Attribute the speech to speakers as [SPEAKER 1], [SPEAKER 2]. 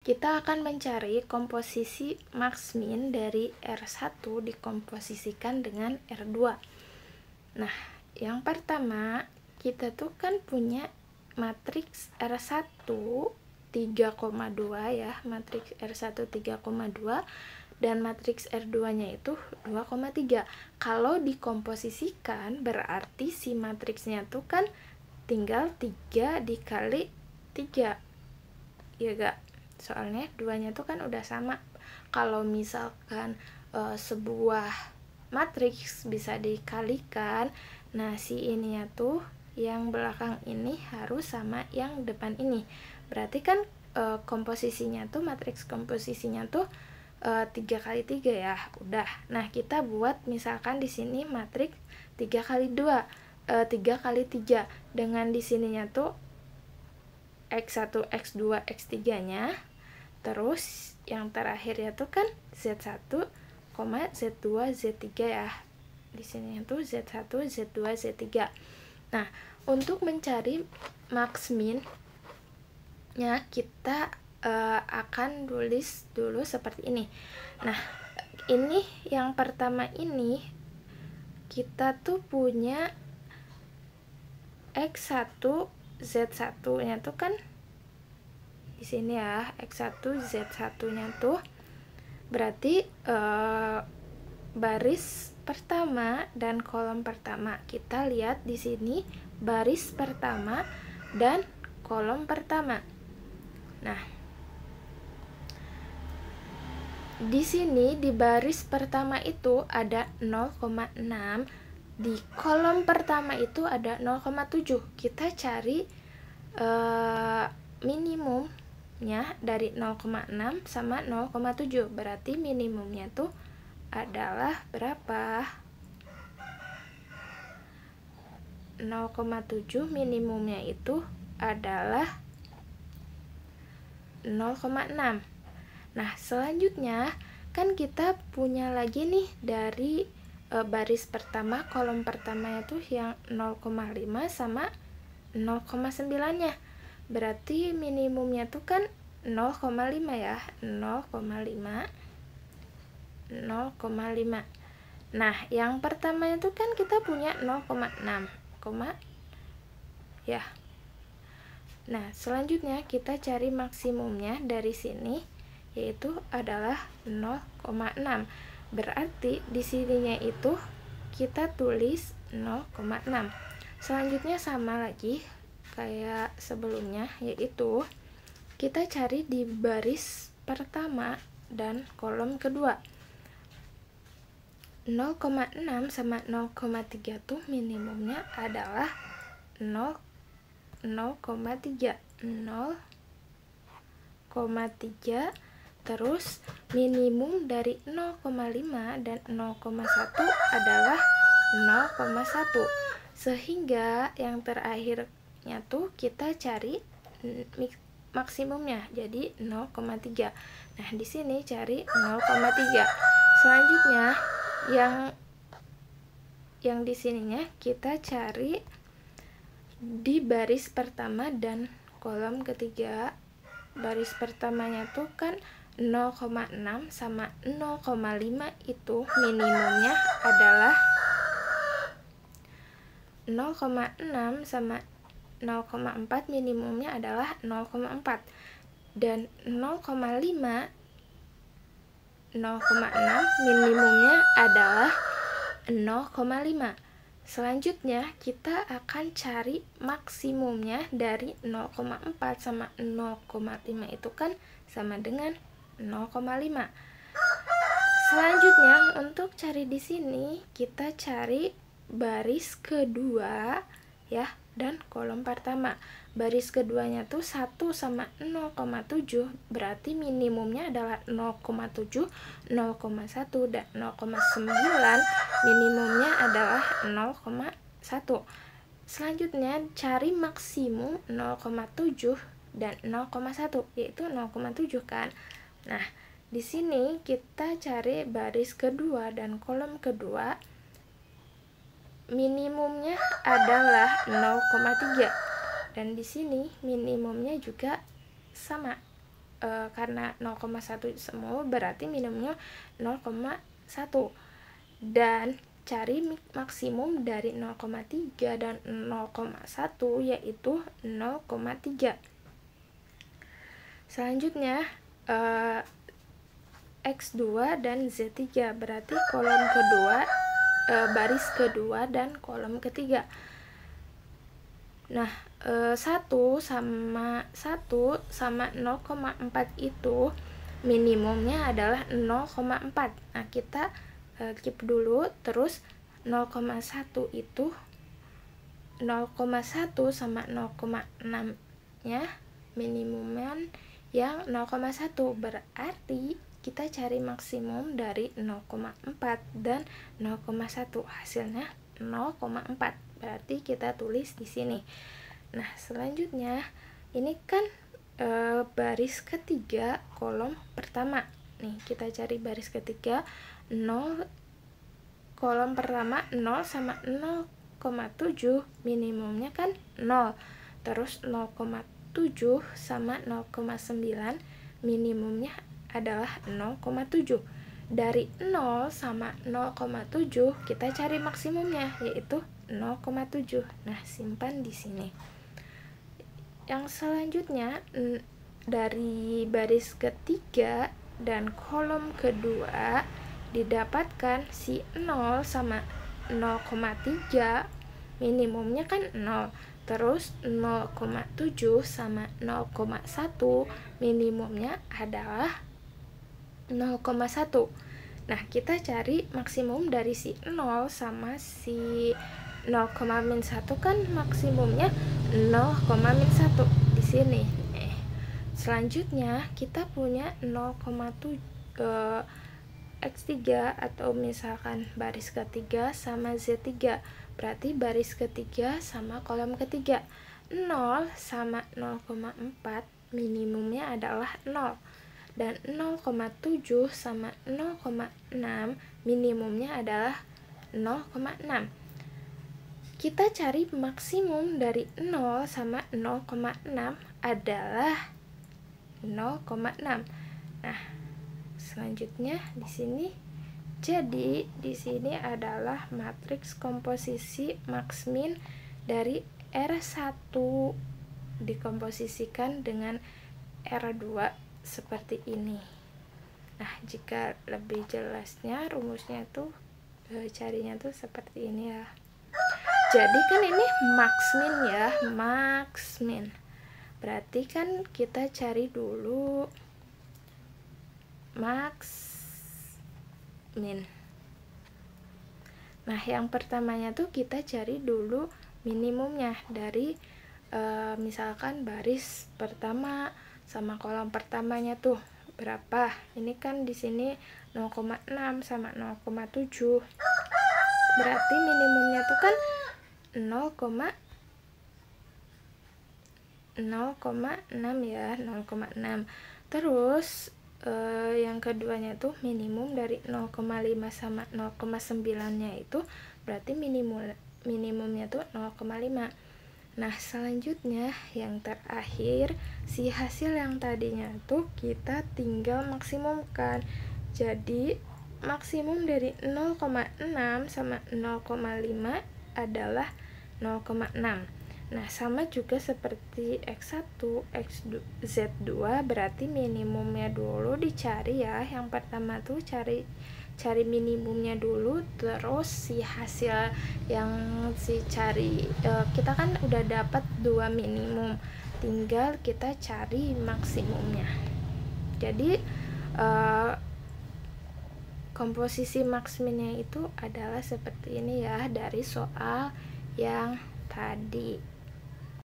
[SPEAKER 1] kita akan mencari komposisi max min dari R1 dikomposisikan dengan R2. Nah, yang pertama, kita tuh kan punya matriks R1 3,2 ya, matriks R1 3,2 dan matriks R2-nya itu 2,3. Kalau dikomposisikan berarti si matriksnya tuh kan tinggal 3 dikali 3. Ya gak? Soalnya duanya tuh kan udah sama. Kalau misalkan sebuah matriks bisa dikalikan, nah si ininya tuh yang belakang ini harus sama yang depan ini. Berarti kan komposisinya tuh, matriks komposisinya tuh 3 kali 3 ya. Udah. Nah, kita buat misalkan di sini matriks 3 kali 2, 3 kali 3 dengan di sininya tuh X1, X2, X3-nya. Terus yang terakhir ya tuh kan Z1, Z2, Z3 ya. Di sini tuh Z1, Z2, Z3. Nah, untuk mencari max min nya kita akan tulis dulu seperti ini. Nah, ini yang pertama ini kita tuh punya X1, Z1-nya tuh kan di sini ya, X1 Z1-nya tuh berarti baris pertama dan kolom pertama. Kita lihat di sini baris pertama dan kolom pertama. Nah, di sini di baris pertama itu ada 0,6, di kolom pertama itu ada 0,7. Kita cari minimumnya dari 0,6 sama 0,7. Berarti minimumnya tuh adalah berapa? 0,7 minimumnya itu adalah 0,6. Nah, selanjutnya kan kita punya lagi nih dari baris pertama, kolom pertamanya tuh yang 0,5 sama 0,9-nya. Berarti minimumnya tuh kan 0,5 ya, 0,5. Nah, yang pertamanya tuh kan kita punya 0,6, ya. Nah, selanjutnya kita cari maksimumnya dari sini, yaitu adalah 0,6. Berarti di sininya itu kita tulis 0,6. Selanjutnya sama lagi kayak sebelumnya, yaitu kita cari di baris pertama dan kolom kedua. 0,6 sama 0,3 tuh minimumnya adalah 0,3. Terus minimum dari 0,5 dan 0,1 adalah 0,1. Sehingga yang terakhirnya tuh kita cari maksimumnya, jadi 0,3. Nah, di sini cari 0,3. Selanjutnya yang di sininya kita cari di baris pertama dan kolom ketiga. Baris pertamanya tuh kan 0,6 sama 0,5 itu minimumnya adalah 0,6 sama 0,4 minimumnya adalah 0,4 dan 0,6 minimumnya adalah 0,5. Selanjutnya kita akan cari maksimumnya dari 0,4 sama 0,5 itu kan sama dengan 0,5. Selanjutnya untuk cari di sini kita cari baris kedua ya dan kolom pertama. Baris keduanya tuh 1 sama 0,7, berarti minimumnya adalah 0,7, 0,1 dan 0,9. Minimumnya adalah 0,1. Selanjutnya cari maksimum 0,7 dan 0,1, yaitu 0,7 kan. Nah, di sini kita cari baris kedua dan kolom kedua. Minimumnya adalah 0,3 dan di sini minimumnya juga sama karena 0,1 semua berarti minimumnya 0,1, dan cari maksimum dari 0,3 dan 0,1 yaitu 0,3. Selanjutnya X2 dan Z3, berarti kolom kedua, baris kedua dan kolom ketiga. Nah, 1 sama 0,4 itu minimumnya adalah 0,4. Nah, kita keep dulu. Terus 0,1 itu 0,1 sama 0,6 nya minimumnya yang 0,1, berarti kita cari maksimum dari 0,4 dan 0,1, hasilnya 0,4. Berarti kita tulis di sini. Nah, selanjutnya ini kan baris ketiga kolom pertama. Nih, kita cari baris ketiga 0, kolom pertama 0 sama 0,7, minimumnya kan 0. Terus 0,7 sama 0,9, minimumnya adalah 0,7. Dari 0 sama 0,7 kita cari maksimumnya yaitu 0,7. Nah, simpan di sini. Yang selanjutnya dari baris ketiga dan kolom kedua didapatkan si 0 sama 0,3, minimumnya kan 0. Terus 0,7 sama 0,1, minimumnya adalah 0,1. Nah, kita cari maksimum dari si 0 sama si 0,-1 kan maksimumnya 0,-1 di sini. Selanjutnya kita punya 0,7 X3 atau misalkan baris ketiga sama Z3. Berarti baris ketiga sama kolom ketiga. 0 sama 0,4 minimumnya adalah 0. Dan 0,7 sama 0,6 minimumnya adalah 0,6. Kita cari maksimum dari 0 sama 0,6 adalah 0,6. Nah, selanjutnya di sini, jadi di sini adalah matriks komposisi max min dari R1 dikomposisikan dengan R2 seperti ini. Nah, jika lebih jelasnya rumusnya tuh carinya tuh seperti ini ya. Jadi kan ini max min ya, max min. Berarti kan kita cari dulu max min. Nah, yang pertamanya tuh kita cari dulu minimumnya dari misalkan baris pertama sama kolom pertamanya tuh berapa. Ini kan di sini 0,6 sama 0,7. Berarti minimumnya tuh kan 0,6 ya, 0,6. Terus yang keduanya tuh minimum dari 0,5 sama 0,9 nya itu berarti minimumnya tuh 0,5. Nah, selanjutnya yang terakhir, si hasil yang tadinya tuh kita tinggal maksimumkan. Jadi maksimum dari 0,6 sama 0,5 adalah 0,6. Nah, sama juga seperti X1, Z2, berarti minimumnya dulu dicari ya. Yang pertama tuh cari minimumnya dulu, terus si hasil yang cari kita kan udah dapat 2 minimum, tinggal kita cari maksimumnya. Jadi komposisi max minnya itu adalah seperti ini ya dari soal yang tadi.